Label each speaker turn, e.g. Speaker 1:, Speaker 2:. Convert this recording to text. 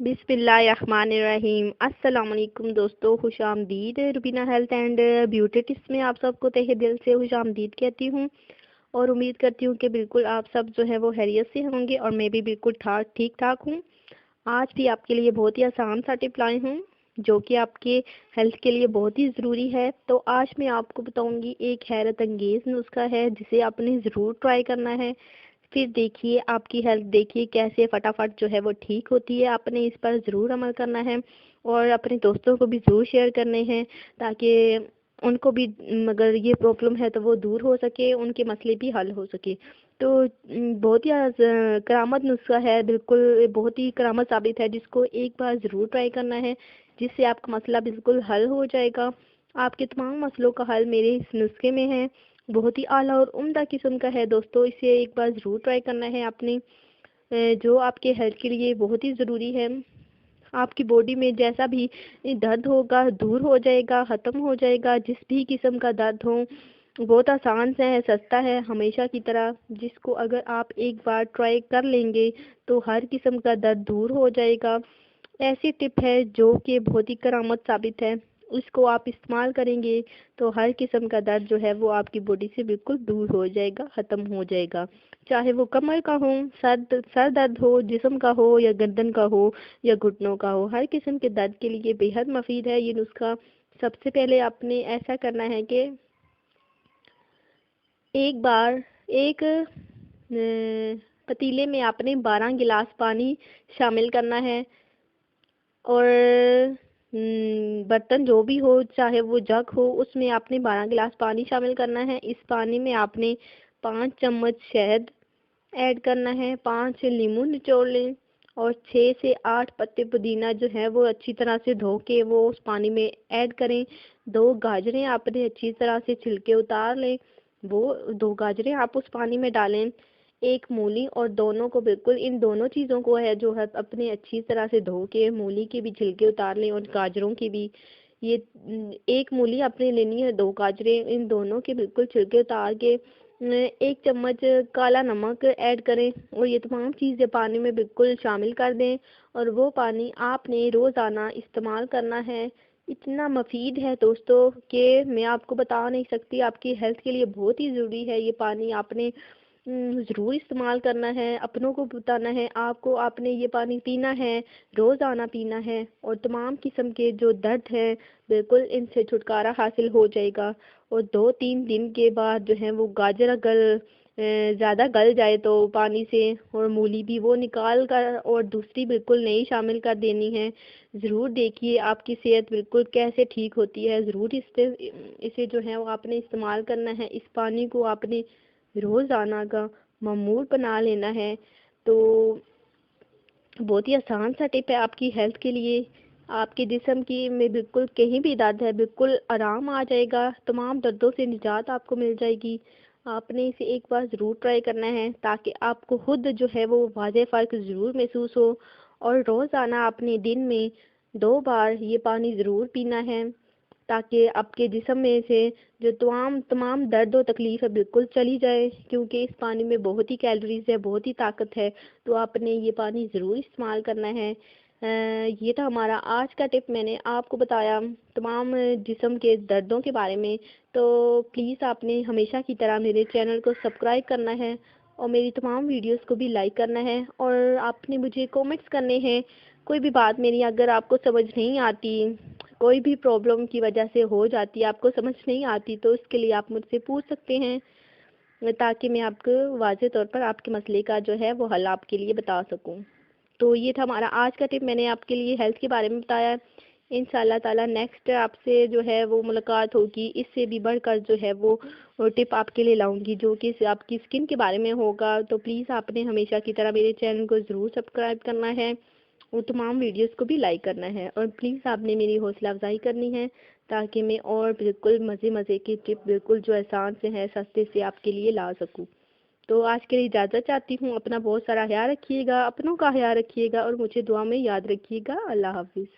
Speaker 1: बिस्मिल्लाहिर्रहमानिर्रहीम। अस्सलाम वालेकुम दोस्तों, खुश आमदीद। Rubina health and beauty tips में आप सबको तहे दिल से खुश आमदीद कहती हूँ और उम्मीद करती हूँ कि बिल्कुल आप सब जो है वो खैरियत से होंगे और मैं भी बिल्कुल ठीक ठाक हूँ। आज भी आपके लिए बहुत ही आसान सा टिप लाई हूँ जो कि आपके हेल्थ के लिए बहुत ही ज़रूरी है। तो आज मैं आपको बताऊंगी एक हैरत अंगेज़ नुस्खा है जिसे आपने ज़रूर ट्राई करना है। फिर देखिए आपकी हेल्थ देखिए कैसे फटाफट जो है वो ठीक होती है। आपने इस पर ज़रूर अमल करना है और अपने दोस्तों को भी ज़रूर शेयर करने हैं ताकि उनको भी अगर ये प्रॉब्लम है तो वो दूर हो सके, उनके मसले भी हल हो सके। तो बहुत ही करामत नुस्खा है, बिल्कुल बहुत ही करामत साबित है, जिसको एक बार ज़रूर ट्राई करना है जिससे आपका मसला बिल्कुल हल हो जाएगा। आपके तमाम मसलों का हल मेरे इस नुस्खे में है। बहुत ही आला और उम्दा किस्म का है दोस्तों, इसे एक बार ज़रूर ट्राई करना है आपने, जो आपके हेल्थ के लिए बहुत ही ज़रूरी है। आपकी बॉडी में जैसा भी दर्द होगा दूर हो जाएगा, ख़त्म हो जाएगा। जिस भी किस्म का दर्द हो बहुत आसान से है, सस्ता है हमेशा की तरह, जिसको अगर आप एक बार ट्राई कर लेंगे तो हर किस्म का दर्द दूर हो जाएगा। ऐसी टिप है जो कि बहुत ही करामत साबित है। इसको आप इस्तेमाल करेंगे तो हर किस्म का दर्द जो है वो आपकी बॉडी से बिल्कुल दूर हो जाएगा, ख़त्म हो जाएगा। चाहे वो कमर का हो, सर दर्द हो, जिस्म का हो या गर्दन का हो या घुटनों का हो, हर किस्म के दर्द के लिए बेहद मुफीद है ये नुस्खा। सबसे पहले आपने ऐसा करना है कि एक बार एक पतीले में आपने 12 गिलास पानी शामिल करना है और बर्तन जो भी हो, चाहे वो जग हो, उसमें आपने 12 गिलास पानी शामिल करना है। इस पानी में आपने 5 चम्मच शहद ऐड करना है, 5 नींबू निचोड़ लें और 6 से 8 पत्ते पुदीना जो है वो अच्छी तरह से धो के वो उस पानी में ऐड करें। 2 गाजरें आपने अच्छी तरह से छिलके उतार लें, वो 2 गाजरें आप उस पानी में डालें। एक मूली, और दोनों को बिल्कुल इन दोनों चीज़ों को है जो है अपने अच्छी तरह से धो के मूली के भी छिलके उतार लें और गाजरों की भी। ये एक मूली आपने लेनी है, 2 गाजरें, इन दोनों के बिल्कुल छिलके उतार के 1 चम्मच काला नमक ऐड करें और ये तमाम चीज़ें पानी में बिल्कुल शामिल कर दें और वो पानी आपने रोज़ाना इस्तेमाल करना है। इतना मुफीद है दोस्तों कि मैं आपको बता नहीं सकती, आपकी हेल्थ के लिए बहुत ही ज़रूरी है ये पानी। आपने ज़रूर इस्तेमाल करना है, अपनों को बताना है आपको, आपने ये पानी पीना है, रोज़ाना पीना है और तमाम किस्म के जो दर्द हैं बिल्कुल इनसे छुटकारा हासिल हो जाएगा। और 2-3 दिन के बाद जो है वो गाजर अगर ज़्यादा गल जाए तो पानी से, और मूली भी वो निकाल कर और दूसरी बिल्कुल नई शामिल कर देनी है। ज़रूर देखिए आपकी सेहत बिल्कुल कैसे ठीक होती है। ज़रूर इसे जो है वो आपने इस्तेमाल करना है। इस पानी को आपने रोज़ाना का मामूल बना लेना है। तो बहुत ही आसान सा टिप है आपकी हेल्थ के लिए। आपके जिस्म की में बिल्कुल कहीं भी दर्द है बिल्कुल आराम आ जाएगा, तमाम दर्दों से निजात आपको मिल जाएगी। आपने इसे एक बार ज़रूर ट्राई करना है ताकि आपको खुद जो है वो वाज़ेह फ़र्क ज़रूर महसूस हो। और रोज़ाना आपने दिन में 2 बार ये पानी ज़रूर पीना है ताकि आपके जिस्म में से जो तमाम दर्द और तकलीफ़ है बिल्कुल चली जाए, क्योंकि इस पानी में बहुत ही कैलोरीज़ है, बहुत ही ताकत है। तो आपने ये पानी ज़रूर इस्तेमाल करना है। ये था हमारा आज का टिप, मैंने आपको बताया तमाम जिस्म के दर्दों के बारे में। तो प्लीज़ आपने हमेशा की तरह मेरे चैनल को सब्सक्राइब करना है और मेरी तमाम वीडियोस को भी लाइक करना है और आपने मुझे कमेंट्स करने हैं। कोई भी बात मेरी अगर आपको समझ नहीं आती, कोई भी प्रॉब्लम की वजह से हो जाती है, आपको समझ नहीं आती, तो इसके लिए आप मुझसे पूछ सकते हैं ताकि मैं आपको वाज़ेह तौर पर आपके मसले का जो है वो हल आपके लिए बता सकूं। तो ये था हमारा आज का टिप, मैंने आपके लिए हेल्थ के बारे में बताया। इंशाल्लाह ताला नेक्स्ट आपसे जो है वो मुलाकात होगी, इससे भी बढ़कर जो है वो टिप आपके लिए लाऊंगी जो कि आपकी स्किन के बारे में होगा। तो प्लीज़ आपने हमेशा की तरह मेरे चैनल को ज़रूर सब्सक्राइब करना है और तमाम वीडियोस को भी लाइक करना है और प्लीज़ आपने मेरी हौसला अफजाई करनी है ताकि मैं और बिल्कुल मज़े मज़े की टिप बिल्कुल जो आसान से है सस्ते से आपके लिए ला सकूँ। तो आज के लिए इजाज़त चाहती हूँ। अपना बहुत सारा ख्याल रखिएगा, अपनों का ख्याल रखिएगा और मुझे दुआ में याद रखिएगा। अल्लाह हाफिज़।